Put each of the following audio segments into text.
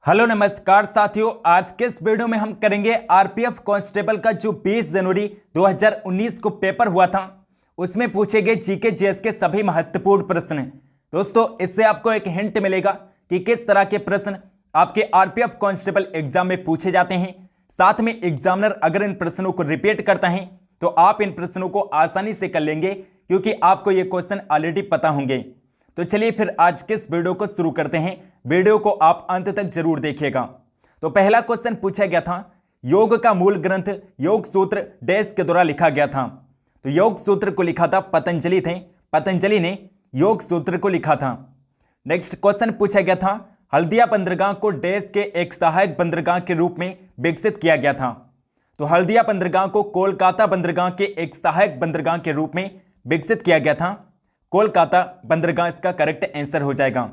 Hello नमस्कार साथियों, आज के इस वीडियो में हम करेंगे आरपीएफ कांस्टेबल का जो 20 जनवरी 2019 को पेपर हुआ था उसमें पूछे गए जीके जीएस के सभी महत्वपूर्ण प्रश्न। दोस्तों, इससे आपको एक हिंट मिलेगा कि किस तरह के प्रश्न आपके आरपीएफ कांस्टेबल एग्जाम में पूछे जाते हैं। साथ में एग्जामिनर अगर इन प्रश्नों को रिपीट करता है तो आप इन प्रश्नों को आसानी से कर लेंगे, क्योंकि आपको ये क्वेश्चन ऑलरेडी पता होंगे। तो चलिए फिर आज के इस वीडियो को शुरू करते हैं। वीडियो को आप अंत तक जरूर देखिएगा। तो पहला क्वेश्चन पूछा गया था, योग का मूल ग्रंथ योग सूत्र डैश के द्वारा लिखा गया था। तो योग सूत्र को लिखा था पतंजलि थे, पतंजलि ने योग सूत्र को लिखा था। नेक्स्ट क्वेश्चन पूछा गया था, हल्दिया बंदरगाह को डैश के एक सहायक बंदरगाह के रूप में विकसित किया गया था। तो हल्दिया बंदरगाह को कोलकाता बंदरगाह के एक सहायक बंदरगाह के रूप में विकसित किया गया था। कोलकाता बंदरगाह इसका करेक्ट आंसर हो जाएगा।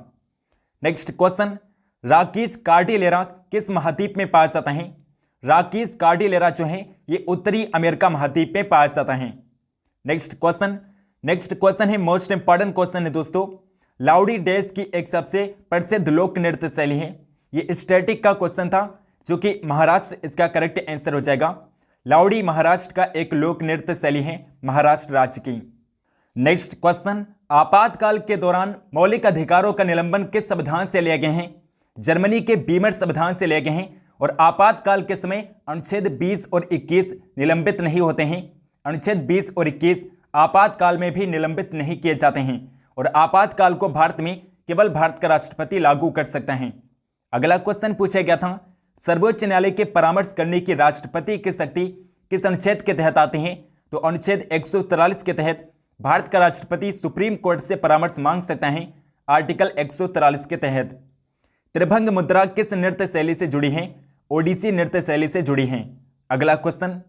नेक्स्ट क्वेश्चन, राकीस कार्डिलेरा किस महाद्वीप में पाया जाता है। राकीस कार्डिलेरा जो है ये उत्तरी अमेरिका महाद्वीप में पाया जाता है। नेक्स्ट क्वेश्चन है मोस्ट इंपॉर्टेंट क्वेश्चन है दोस्तों, लाउडी डैश की एक सबसे प्रसिद्ध लोक नृत्य शैली है। ये स्टैटिक का क्वेश्चन था जो कि महाराष्ट्र इसका करेक्ट आंसर हो जाएगा। लाउडी महाराष्ट्र का एक लोक नृत्य शैली है, महाराष्ट्र राज्य की। नेक्स्ट क्वेश्चन, आपातकाल के दौरान मौलिक अधिकारों का निलंबन किस संविधान से लिए गए हैं। जर्मनी के बीमर संविधान से लिए गए हैं। और आपातकाल के समय अनुच्छेद 20 और 21 निलंबित नहीं होते हैं। अनुच्छेद 20 और 21 आपातकाल में भी निलंबित नहीं किए जाते हैं। और आपातकाल को भारत में केवल भारत का राष्ट्रपति लागू कर सकता है। अगला क्वेश्चन पूछा गया था, सर्वोच्च न्यायालय के परामर्श करने की राष्ट्रपति की शक्ति किस अनुच्छेद के तहत आती है। तो अनुच्छेद 143 के तहत भारत का राष्ट्रपति सुप्रीम कोर्ट से परामर्श मांग सकता है, आर्टिकल 143 के तहत। त्रिभंग मुद्रा किस नृत्य शैली से जुड़ी है। ओडिसी नृत्य शैली से जुड़ी है। अगला क्वेश्चन,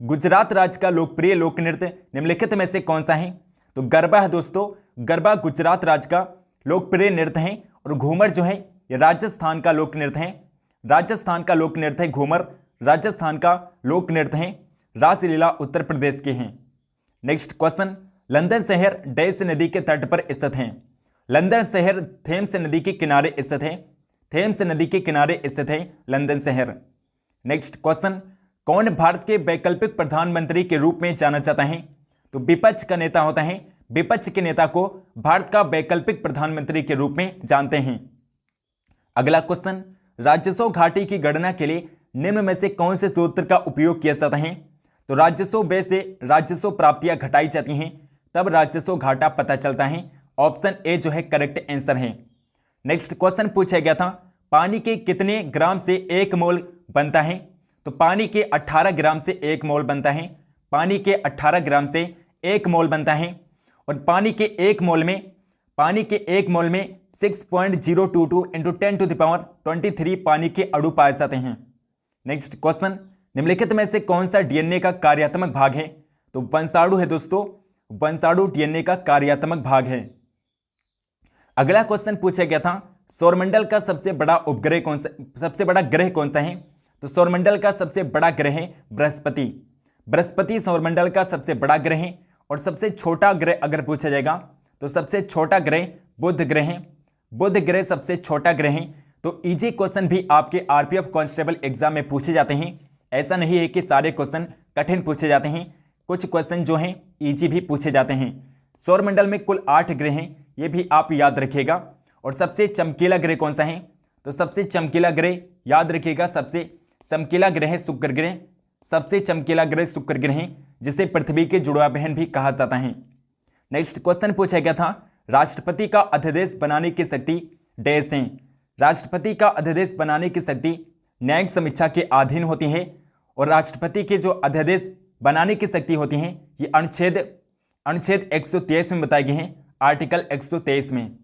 गुजरात राज्य का लोकप्रिय लोक नृत्य निम्नलिखित में से कौन सा है। तो गरबा है दोस्तों, गरबा गुजरात राज्य का लोकप्रिय नृत्य है। और घूमर जो है ये राजस्थान का लोक नृत्य है। राजस्थान का लोक नृत्य है घूमर, राजस्थान का लोक नृत्य है। रासलीला उत्तर प्रदेश के हैं। नेक्स्ट क्वेश्चन, लंदन शहर डैश नदी के तट पर स्थित है। लंदन शहर थेम्स नदी के किनारे स्थित है। थेम्स नदी के किनारे स्थित है लंदन शहर। नेक्स्ट क्वेश्चन, कौन भारत के वैकल्पिक प्रधानमंत्री के रूप में जाना जाता है। तो विपक्ष का नेता होता है। विपक्ष के नेता को भारत का वैकल्पिक प्रधानमंत्री के रूप में जानते हैं। अगला क्वेश्चन, राजस्व घाटी की गणना के लिए निम्न में से कौन से सूत्र का उपयोग किया जाता है। तो राजस्व व्यय से राजस्व प्राप्तियां घटाई जाती हैं, तब राजस्व घाटा पता चलता है। ऑप्शन ए जो है करेक्ट आंसर है। नेक्स्ट क्वेश्चन पूछा गया था, पानी के कितने ग्राम से 1 मोल बनता है। तो पानी के 18 ग्राम से 1 मोल बनता है। पानी के 18 ग्राम से 1 मोल बनता है। और पानी के 1 मोल में 6.022 इंटू 10⁻23 पानी के अणु पाए जाते हैं। नेक्स्ट क्वेश्चन, निम्नलिखित में से कौन सा डीएनए का कार्यात्मक भाग है। तो वंशाणु है दोस्तों, वंशाणु डीएनए का कार्यात्मक भाग है। अगला क्वेश्चन पूछा गया था, सौरमंडल का सबसे बड़ा उपग्रह कौन सा, सबसे बड़ा ग्रह कौन सा है। तो सौरमंडल का सबसे बड़ा ग्रह है बृहस्पति। बृहस्पति सौरमंडल का सबसे बड़ा ग्रह है। और सबसे छोटा ग्रह अगर पूछा जाएगा तो सबसे छोटा ग्रह बुध ग्रह है। बुध ग्रह सबसे छोटा ग्रह है। तो इजी क्वेश्चन भी आपके आरपीएफ कांस्टेबल एग्जाम में पूछे जाते हैं। ऐसा नहीं है कि सारे क्वेश्चन कठिन पूछे जाते हैं, कुछ क्वेश्चन जो हैं इजी भी पूछे जाते हैं। सौरमंडल में कुल 8 ग्रह हैं, ये भी आप याद रखिएगा। और सबसे चमकीला ग्रह कौन सा है। तो सबसे चमकीला ग्रह याद रखिएगा, सबसे चमकीला ग्रह है शुक्र ग्रह। सबसे चमकीला ग्रह शुक्र ग्रह है, जिसे पृथ्वी के जुड़वा बहन भी कहा जाता है। नेक्स्ट क्वेश्चन पूछा गया था, राष्ट्रपति का अध्यादेश बनाने की शक्ति डैश है। राष्ट्रपति का अध्यादेश बनाने की शक्ति न्यायिक समीक्षा के अधीन होती है। और राष्ट्रपति के जो अध्यादेश बनाने की शक्ति होती हैं ये अनुच्छेद 123 में बताए गए हैं, आर्टिकल 123 में।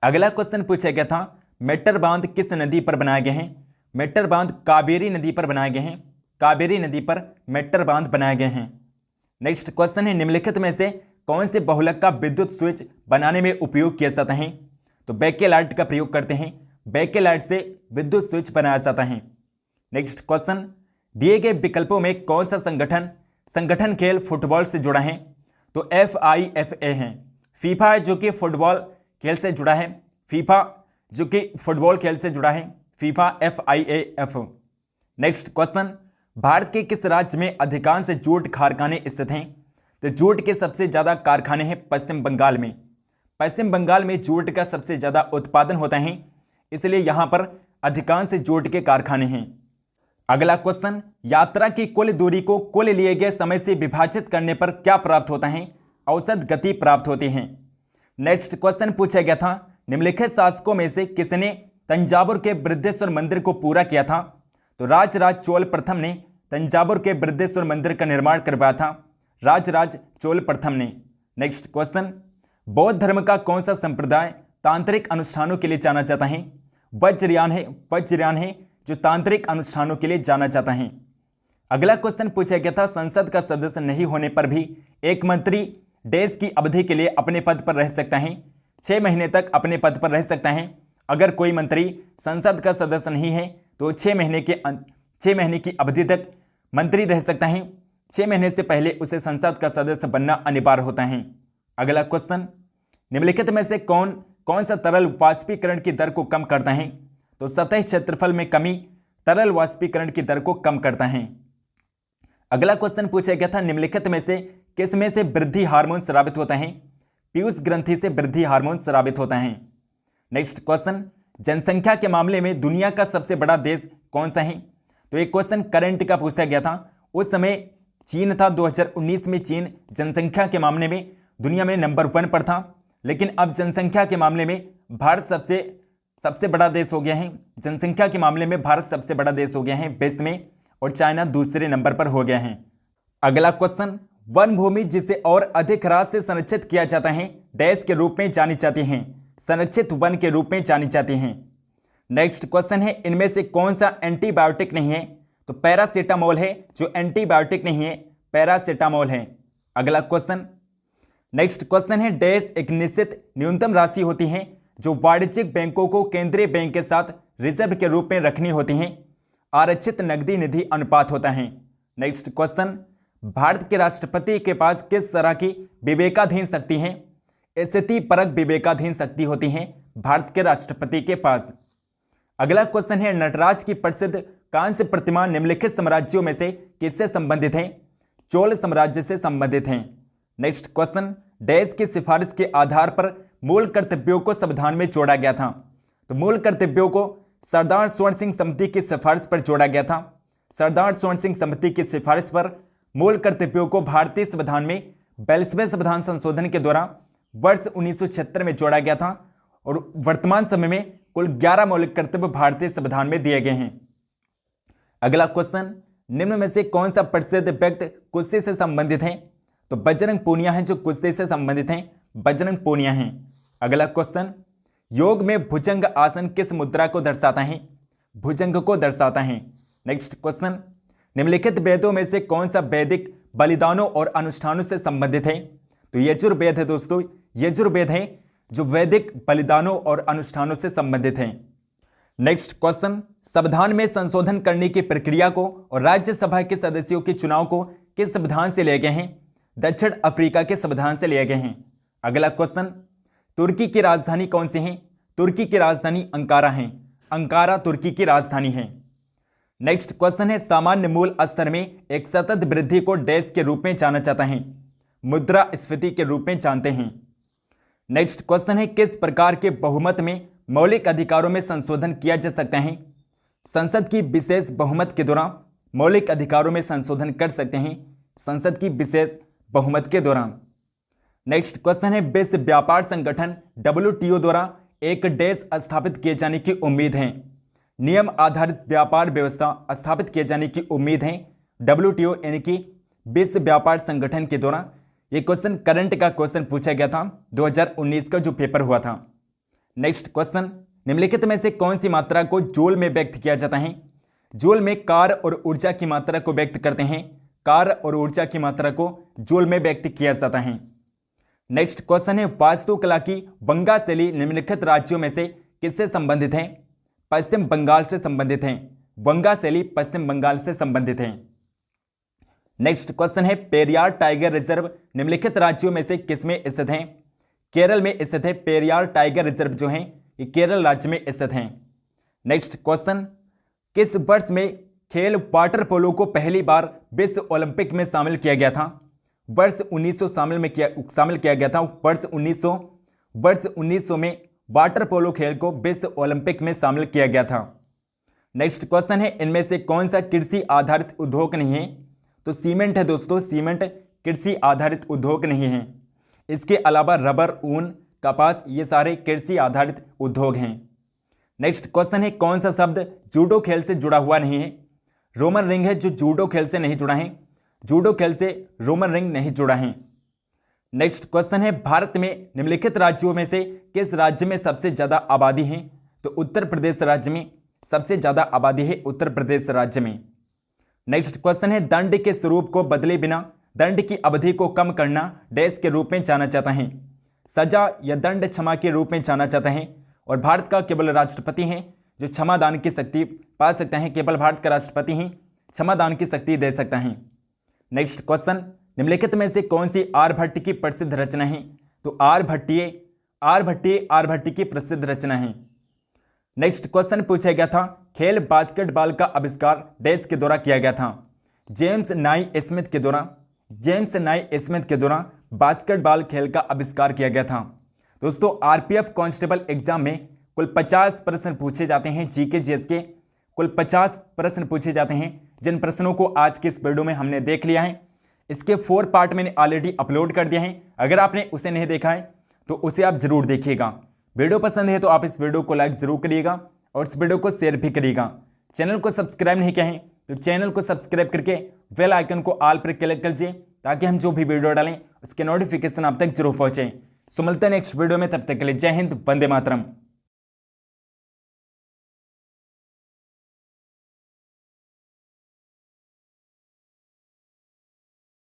अगला क्वेश्चन पूछा गया था, मेट्टर बांध किस नदी पर बनाए गए हैं। मेट्टर बांध कावेरी नदी पर बनाए गए हैं। कावेरी नदी पर मेट्टर बांध बनाए गए हैं। नेक्स्ट क्वेश्चन है, निम्नलिखित में से कौन से बहुलक का विद्युत स्विच बनाने में उपयोग किया जाता है। तो बेकेलाइट का प्रयोग करते हैं। बेकेलाइट से विद्युत स्विच बनाया जाता है। नेक्स्ट क्वेश्चन, दिए गए विकल्पों में कौन सा संगठन खेल फुटबॉल से जुड़ा है। तो FIFA है। फीफा है जो कि फुटबॉल खेल से जुड़ा है। फीफा जो कि फुटबॉल खेल से जुड़ा है। FIFA FIAF। Next question, Bharat के किस राज्य में अधिकांश जूट कारखाने स्थित हैं? तो जूट के सबसे ज्यादा कारखाने हैं पश्चिम बंगाल में। पश्चिम बंगाल में जूट का सबसे ज्यादा उत्पादन होता है, इसलिए यहां पर अधिकांश जूट के कारखाने हैं। अगला क्वेश्चन, यात्रा की कुल दूरी को कुल लिए गए समय से विभाजित करने पर क्या प्राप्त होता है? औसत गति प्राप्त होती है। नेक्स्ट क्वेश्चन पूछा गया था, निम्नलिखित शासकों में से किसने तंजावुर के बृहदेश्वर मंदिर को पूरा किया था? तो राजराज चोल प्रथम ने तंजावुर के बृहदेश्वर मंदिर का निर्माण करवाया था, राजराज चोल प्रथम ने। नेक्स्ट क्वेश्चन, बौद्ध धर्म का कौन सा संप्रदाय तांत्रिक अनुष्ठानों के लिए जाना जाता है? वज्रयान है जो तांत्रिक अनुष्ठानों के लिए जाना जाता है। अगला क्वेश्चन पूछा गया था, संसद का सदस्य नहीं होने पर भी एक मंत्री देश की अवधि के लिए अपने पद पर रह सकता है, 6 महीने तक अपने पद पर रह सकता है। अगर कोई मंत्री संसद का सदस्य नहीं है तो 6 महीने की अवधि तक मंत्री रह सकता है। 6 महीने से पहले उसे संसद का सदस्य बनना अनिवार्य होता है। अगला क्वेश्चन, निम्नलिखित में से कौन सा तरल वाष्पीकरण की दर को कम करता है? तो सतह क्षेत्रफल में कमी तरल वाष्पीकरण की दर को कम करता है। अगला क्वेश्चन पूछा गया था, निम्नलिखित में से किस में से वृद्धि हार्मोन स्रावित होता है? पीयूष ग्रंथि से वृद्धि हार्मोन स्रावित होता है। नेक्स्ट क्वेश्चन, जनसंख्या के मामले में दुनिया का सबसे बड़ा देश कौन सा है? तो एक क्वेश्चन करंट का पूछा गया था, उस समय चीन था। 2019 में चीन जनसंख्या के मामले में दुनिया में नंबर 1 पर था, लेकिन अब जनसंख्या के मामले में भारत सबसे बड़ा देश हो गया है। जनसंख्या के मामले में भारत सबसे बड़ा देश हो गया है विश्व में, और चाइना दूसरे नंबर पर हो गया है। अगला क्वेश्चन, वन भूमि जिसे और अधिक रात से संरक्षित किया जाता है डैश के रूप में जानी जाती हैं? संरक्षित वन के रूप में जानी जाती हैं। नेक्स्ट क्वेश्चन है, इनमें से कौन सा एंटीबायोटिक नहीं है? तो पैरासीटामोल है जो एंटीबायोटिक नहीं है, पैरासीटामोल है। अगला क्वेश्चन, नेक्स्ट क्वेश्चन है, डैश एक निश्चित न्यूनतम राशि होती है जो वाणिज्यिक बैंकों को केंद्रीय बैंक के साथ रिजर्व के रूप में रखनी होती हैं, आरक्षित नकदी निधि अनुपात होता है। नेक्स्ट क्वेश्चन, भारत के राष्ट्रपति के पास किस तरह की विवेकाधीन शक्ति है? स्थिति परक विवेकाधीन शक्ति होती है भारत के राष्ट्रपति के पास। अगला क्वेश्चन है, नटराज की प्रसिद्ध कांस्य प्रतिमा निम्नलिखित साम्राज्यों में से किससे संबंधित है? चोल साम्राज्य से संबंधित है। नेक्स्ट क्वेश्चन, डैश की सिफारिश के आधार पर मूल कर्तव्यों को संविधान में जोड़ा गया था? तो मूल कर्तव्यों को सरदार स्वर्ण सिंह समिति की सिफारिश पर जोड़ा गया था। सरदार स्वर्ण सिंह समिति की सिफारिश पर मूल कर्तव्यों को भारतीय संविधान में 42वें संविधान संशोधन के द्वारा वर्ष 1976 में जोड़ा गया था, और वर्तमान समय में कुल 11 मौलिक कर्तव्य भारतीय संविधान में दिए गए हैं। अगला क्वेश्चन, निम्न में से कौन सा प्रसिद्ध व्यक्ति कुश्ती से संबंधित है? तो बजरंग पूनिया है जो कुश्ती से संबंधित हैं, बजरंग पूनिया हैं। अगला क्वेश्चन, योग में भुजंग आसन किस मुद्रा को दर्शाता है? भुजंग को दर्शाता है। नेक्स्ट क्वेश्चन, निम्नलिखित वेदों में से कौन सा वैदिक बलिदानों और अनुष्ठानों से संबंधित है? तो यजुर्वेद है दोस्तों, यजुर्वेद है जो वैदिक बलिदानों और अनुष्ठानों से संबंधित है। नेक्स्ट क्वेश्चन, संविधान में संशोधन करने की प्रक्रिया को और राज्यसभा के सदस्यों के चुनाव को किस संविधान से लिए गए हैं? दक्षिण अफ्रीका के संविधान से लिए गए हैं। अगला क्वेश्चन, तुर्की की राजधानी कौन सी है? तुर्की की राजधानी अंकारा है, अंकारा तुर्की की राजधानी है। नेक्स्ट क्वेश्चन है, सामान्य मूल स्तर में एक सतत वृद्धि को डैश के रूप में जाना जाता है? मुद्रास्फीति के रूप में जानते हैं। नेक्स्ट क्वेश्चन है, किस प्रकार के बहुमत में मौलिक अधिकारों में संशोधन किया जा सकता है? संसद की विशेष बहुमत के दौरान मौलिक अधिकारों में संशोधन कर सकते हैं, संसद की विशेष बहुमत के दौरान। नेक्स्ट क्वेश्चन है, विश्व व्यापार संगठन WTO द्वारा एक डैश स्थापित किए जाने की उम्मीद है? नियम आधारित व्यापार व्यवस्था स्थापित किए जाने की उम्मीद है WTO यानी कि विश्व व्यापार संगठन के द्वारा। ये क्वेश्चन करंट का क्वेश्चन पूछा गया था 2019 का जो पेपर हुआ था। नेक्स्ट क्वेश्चन, निम्नलिखित में से कौन सी मात्रा को जूल में व्यक्त किया जाता है? जूल में कार्य और ऊर्जा की मात्रा को व्यक्त करते हैं, कार्य और ऊर्जा की मात्रा को जूल में व्यक्त किया जाता है। नेक्स्ट क्वेश्चन है, वास्तुकला की बंगा शैली निम्नलिखित राज्यों में से किससे संबंधित है? पश्चिम बंगाल से संबंधित है, बंगा शैली पश्चिम बंगाल से संबंधित है। नेक्स्ट क्वेश्चन है, पेरियार टाइगर रिजर्व निम्नलिखित राज्यों में से किसमें स्थित है? केरल में स्थित है। पेरियार टाइगर रिजर्व जो है ये केरल राज्य में स्थित हैं। नेक्स्ट क्वेश्चन, किस वर्ष में खेल वाटर पोलो को पहली बार विश्व ओलंपिक में शामिल किया गया था? वर्ष 1900 शामिल किया गया था। वर्ष 1900 में वाटर पोलो खेल को विश्व ओलंपिक में शामिल किया गया था। नेक्स्ट क्वेश्चन है, इनमें से कौन सा कृषि आधारित उद्योग नहीं है? तो सीमेंट है दोस्तों, सीमेंट कृषि आधारित उद्योग नहीं है। इसके अलावा रबर, ऊन, कपास ये सारे कृषि आधारित उद्योग हैं। नेक्स्ट क्वेश्चन है, कौन सा शब्द जूडो खेल से जुड़ा हुआ नहीं है? रोमन रिंग है जो जूडो खेल से नहीं जुड़ा है। जूडो खेल से रोमन रिंग नहीं जुड़ा है। नेक्स्ट क्वेश्चन है, भारत में निम्नलिखित राज्यों में से किस राज्य में सबसे ज्यादा आबादी है? तो उत्तर प्रदेश राज्य में सबसे ज्यादा आबादी है, उत्तर प्रदेश राज्य में। नेक्स्ट क्वेश्चन है, दंड के स्वरूप को बदले बिना दंड की अवधि को कम करना डैश के रूप में जाना जाता है? सजा या दंड क्षमा के रूप में जाना जाता है। और भारत का केवल राष्ट्रपति है जो क्षमादान की शक्ति पा सकता है। केवल भारत का राष्ट्रपति ही क्षमादान की शक्ति दे सकता है। नेक्स्ट क्वेश्चन, निम्नलिखित में से कौन सी आर्यभट्ट की प्रसिद्ध रचना है? तो आर्यभट्ट की प्रसिद्ध रचना है। नेक्स्ट क्वेश्चन पूछा गया था, खेल बास्केटबॉल का आविष्कार डैश के द्वारा किया गया था? जेम्स नाई स्मिथ के द्वारा बास्केटबॉल खेल का आविष्कार किया गया था। दोस्तों, आरपीएफ कांस्टेबल एग्जाम में कुल 50 प्रश्न पूछे जाते हैं। जीके जीएस के कुल 50 प्रश्न पूछे जाते हैं, जिन प्रश्नों को आज के इस वीडियो में हमने देख लिया है। इसके 4 पार्ट मैंने ऑलरेडी अपलोड कर दिया है। अगर आपने उसे नहीं देखा है तो उसे आप जरूर देखिएगा। वीडियो पसंद है तो आप इस वीडियो को लाइक जरूर करिएगा और इस वीडियो को शेयर भी करिएगा। चैनल को सब्सक्राइब नहीं किया है तो चैनल को सब्सक्राइब करके बेल आइकन को ऑल पर क्लिक कर दीजिए, ताकि हम जो भी वीडियो डालें उसके नोटिफिकेशन आप तक जरूर पहुंचे। सो मिलते हैं नेक्स्ट वीडियो में, तब तक के लिए जय हिंद, वंदे मातरम।